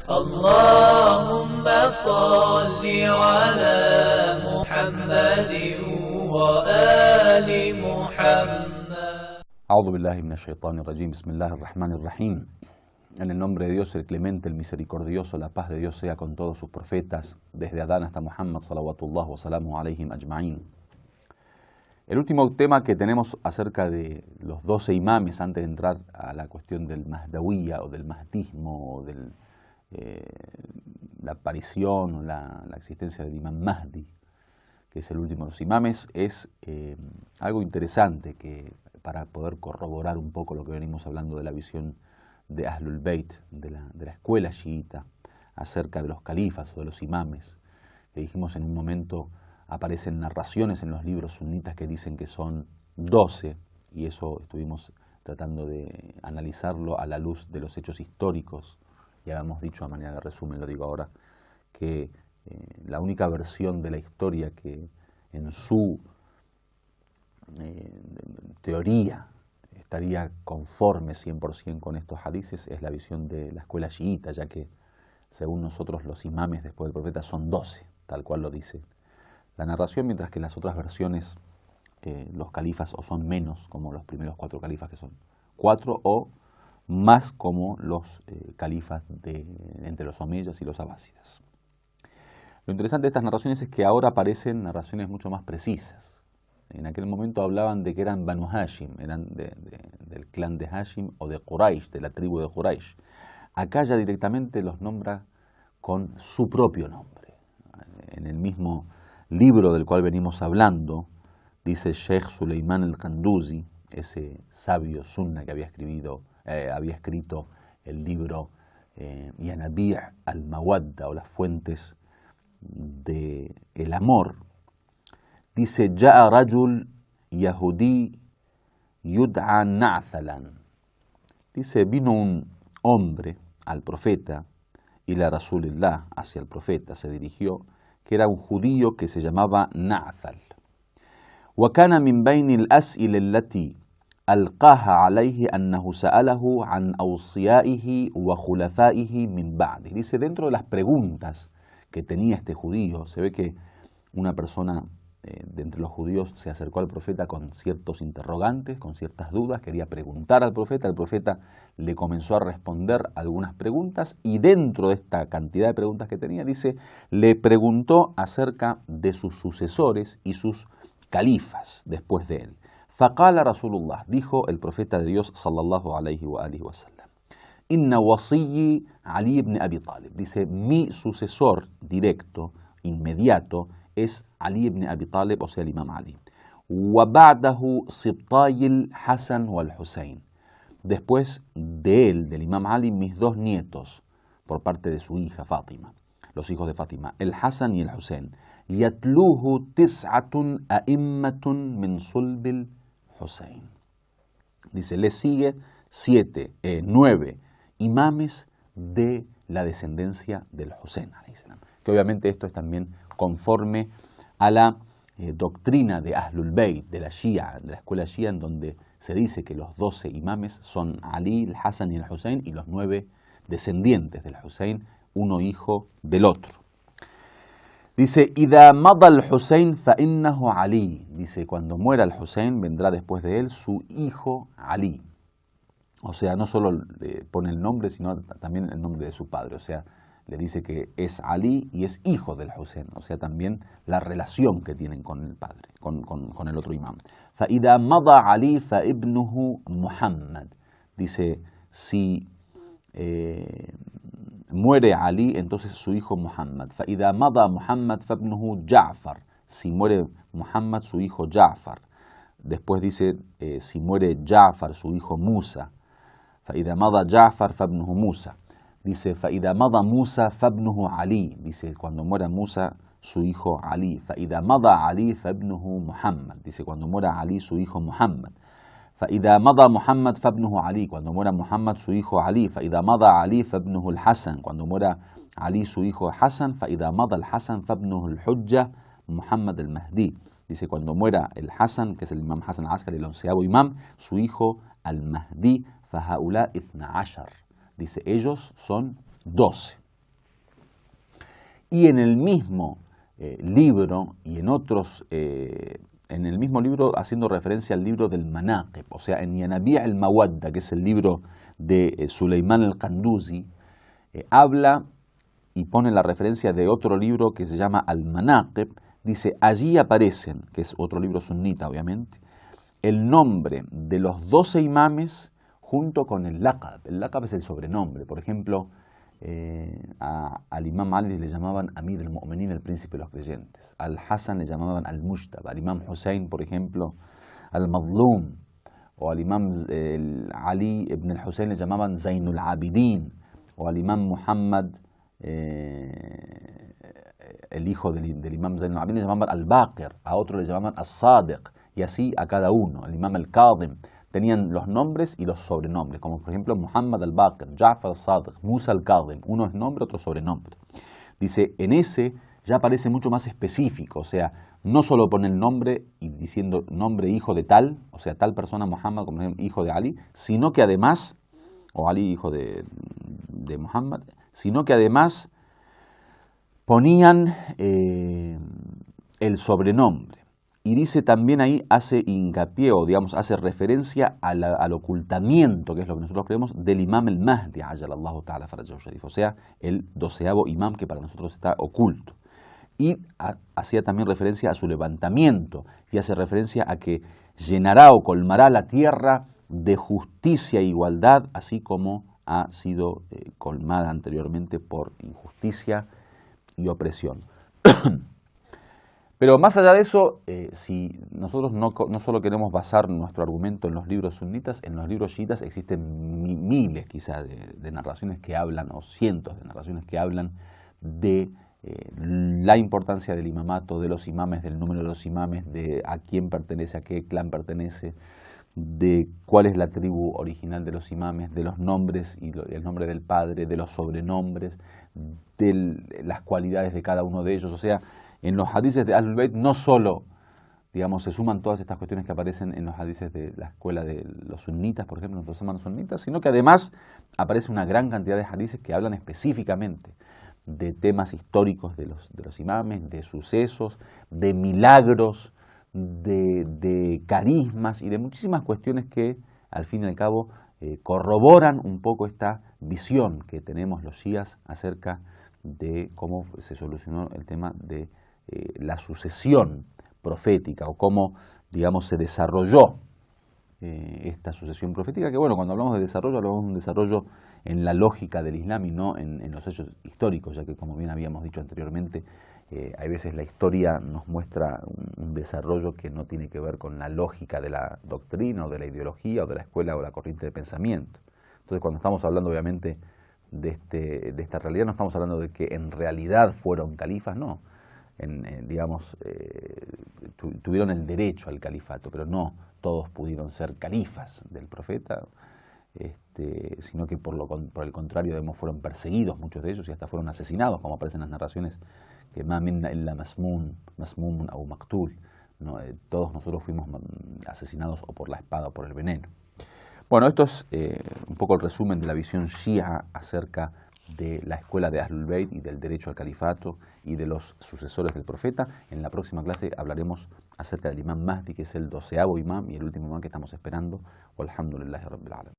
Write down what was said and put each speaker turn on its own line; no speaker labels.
اللهم صل على محمد وآل محمد.
أعوذ بالله من الشيطان الرجيم. بسم الله الرحمن الرحيم. En el nombre de Dios, el clemente, el misericordioso, la paz de Dios sea con todos sus profetas, desde Adán hasta Muhammad, salawatullah wa salamu alayhim ajma'in. El último tema que tenemos acerca de los 12 imames, antes de entrar a la cuestión del Mahdawiyya o del mahdismo, o de la aparición o la existencia del imam Mahdi, que es el último de los imames, es algo interesante que para poder corroborar un poco lo que venimos hablando de la visión de Ahlul Bayt, de la escuela chiita, acerca de los califas o de los imames, que dijimos en un momento aparecen narraciones en los libros sunitas que dicen que son 12, y eso estuvimos tratando de analizarlo a la luz de los hechos históricos. Ya habíamos dicho a manera de resumen, lo digo ahora, que la única versión de la historia que en su teoría estaría conforme 100% con estos hadices es la visión de la escuela chiita, ya que según nosotros los imames después del profeta son 12, tal cual lo dice la narración, mientras que las otras versiones, los califas o son menos, como los primeros 4 califas que son 4, o más como los califas entre los omeyas y los abásidas. Lo interesante de estas narraciones es que ahora aparecen narraciones mucho más precisas. En aquel momento hablaban de que eran Banu Hashim, eran del clan de Hashim o de Quraysh, de la tribu de Quraysh. Acá ya directamente los nombra con su propio nombre. En el mismo libro del cual venimos hablando, dice Sheikh Suleiman al-Kanduzi, ese sabio sunna que había escrito el libro Yanabi' al-Mawadda, o las fuentes del amor. Dice, Ja'a rajul yahudí yud'a Na'thalan. Dice, vino un hombre al profeta, y la Rasulillah, hacia el profeta, se dirigió, que era un judío que se llamaba Na'thal. وكان من بين الأسئلة التي ألقاها عليه أنه سأله عن أوصيائه وخلفائه من بعده. Dice, dentro de las preguntas que tenía este judío, se ve que una persona de entre los judíos se acercó al profeta con ciertos interrogantes, con ciertas dudas, quería preguntar al profeta, el profeta le comenzó a responder algunas preguntas, y dentro de esta cantidad de preguntas que tenía, dice, le preguntó acerca de sus sucesores y sus califas después de él. Faqala Rasulullah, dijo el profeta de Dios sallallahu alayhi wa alihi wa sallam, inna wasiyyi Ali ibn Abi Talib, dice, mi sucesor directo, inmediato, es Ali ibn Abi Talib, o sea, el imam Ali. Wa ba'dahu sibtayil Hasan wal Husayn. Después de él, del imam Ali, mis 2 nietos, por parte de su hija Fátima, los hijos de Fátima, el Hasan y el Husayn. Yatluhu tis'atun a'immatun min sulbil Husayn. Dice, le sigue 9 imames de la descendencia del Husayn, que obviamente esto es también conforme a la doctrina de Ahlul Bayt, de la Shia, de la escuela Shia, en donde se dice que los 12 imames son Ali, el Hasan y el Husayn, y los 9 descendientes del Husayn, uno hijo del otro. Dice, Ida mada al Husayn fa innahu Ali. Dice, cuando muera el Husayn, vendrá después de él su hijo Ali. O sea, no solo le pone el nombre, sino también el nombre de su padre. O sea, le dice que es Ali y es hijo del Husayn. O sea, también la relación que tienen con el padre, con el otro imam. Fa ida mada Ali fa ibnuhu Muhammad. Dice, si muere Ali, entonces su hijo Muhammad. Fa ida mada Muhammad fa ibnuhu Ja'far. Si muere Muhammad, su hijo Ja'far. Después dice, si muere Ja'far, su hijo Musa. Fa ida mada Ja'far fa ibnuhu Musa. Dice, فَإِذَا مَضَى مُوسَى فَابْنُهُ عَلِي. Dice, cuando muera Musa, su hijo Ali. فَإِذَا مَضَى عَلِي فَابْنُهُ Muhammad. Dice, cuando muera Ali, su hijo Muhammad. فَإِذَا مَضَى محمد فَابْنُهُ عَلِي. Cuando muera Muhammad, su hijo Ali. فَإِذَا مَضَى عَلِي فَابْنُهُ الْحَسَنِ. Cuando muera Ali, su hijo Hasan. فَإِذَا مَضَى الْحَسَنِ فَابْنُهُ الْحُجَّةِ Muhammad al-Mahdi. Dice, cuando muera el Hasan, que es el imam Hasan al-Askari, el 11º imam, su hijo al-Mahdi. فَهَؤُلَاءِ 12. Dice, ellos son 12. Y en el mismo libro y en otros, en el mismo libro haciendo referencia al libro del Manaqib, o sea, en Yanabi' al-Mawadda, que es el libro de Suleimán al-Qanduzi, habla y pone la referencia de otro libro que se llama Al-Manaqib. Dice, allí aparecen, que es otro libro sunnita obviamente, el nombre de los 12 imames junto con el laqab. El laqab es el sobrenombre. Por ejemplo, al imam Ali le llamaban Amir al-Mu'minin, el príncipe de los creyentes. Al Hassan le llamaban al-Mujtaba. Al imam Hussein, por ejemplo, al-Madlum. O al imam Ali ibn al-Hussein le llamaban Zainul Abidin. O al imam Muhammad, el hijo del imam Zainul Abidin, le llamaban al-Baqir. A otro le llamaban al-Sadiq. Y así a cada uno. El imam al-Qadim. Tenían los nombres y los sobrenombres, como por ejemplo Muhammad al-Baqir, Ja'far al-Sadiq, Musa al-Qadim, uno es nombre, otro sobrenombre. Dice, en ese ya parece mucho más específico, o sea, no solo pone el nombre y diciendo nombre hijo de tal, o sea, tal persona Muhammad como hijo de Ali, sino que además, o Ali hijo de Muhammad, sino que además ponían el sobrenombre. Y dice también ahí, hace hincapié o digamos hace referencia al ocultamiento, que es lo que nosotros creemos, del imam el Mahdi, ajalallahu ta'ala farajahu sharif, o sea, el 12avo imam que para nosotros está oculto. Y hacía también referencia a su levantamiento y hace referencia a que llenará o colmará la tierra de justicia e igualdad, así como ha sido colmada anteriormente por injusticia y opresión. Pero más allá de eso, si nosotros no solo queremos basar nuestro argumento en los libros sunitas, en los libros chiitas existen miles quizás de narraciones que hablan, o cientos de narraciones que hablan de la importancia del imamato, de los imames, del número de los imames, de a quién pertenece, a qué clan pertenece, de cuál es la tribu original de los imames, de los nombres y el nombre del padre, de los sobrenombres, de las cualidades de cada uno de ellos. O sea, en los hadices de Ahlul Bayt no solo, digamos, se suman todas estas cuestiones que aparecen en los hadices de la escuela de los sunnitas, por ejemplo, los hermanos sunnitas, sino que además aparece una gran cantidad de hadices que hablan específicamente de temas históricos de los imames, de sucesos, de milagros, de carismas y de muchísimas cuestiones que, al fin y al cabo, corroboran un poco esta visión que tenemos los shias acerca de cómo se solucionó el tema de la sucesión profética o cómo, digamos, se desarrolló esta sucesión profética, que bueno, cuando hablamos de desarrollo, hablamos de un desarrollo en la lógica del Islam y no en los hechos históricos, ya que como bien habíamos dicho anteriormente, hay veces la historia nos muestra un desarrollo que no tiene que ver con la lógica de la doctrina o de la ideología o de la escuela o la corriente de pensamiento. Entonces cuando estamos hablando obviamente de esta realidad, no estamos hablando de que en realidad fueron califas, no. Digamos, tuvieron el derecho al califato, pero no todos pudieron ser califas del profeta, sino que por el contrario, digamos, fueron perseguidos muchos de ellos y hasta fueron asesinados, como aparecen en las narraciones, que ma minna illa masmun o maqtul, ¿no? Todos nosotros fuimos asesinados o por la espada o por el veneno. Bueno, esto es un poco el resumen de la visión shia acerca de la escuela de Ahlul Bayt y del derecho al califato y de los sucesores del profeta. En la próxima clase hablaremos acerca del imam Mahdi, que es el 12avo imam y el último imam que estamos esperando. Walhamdulillahi Rabbil Alamin.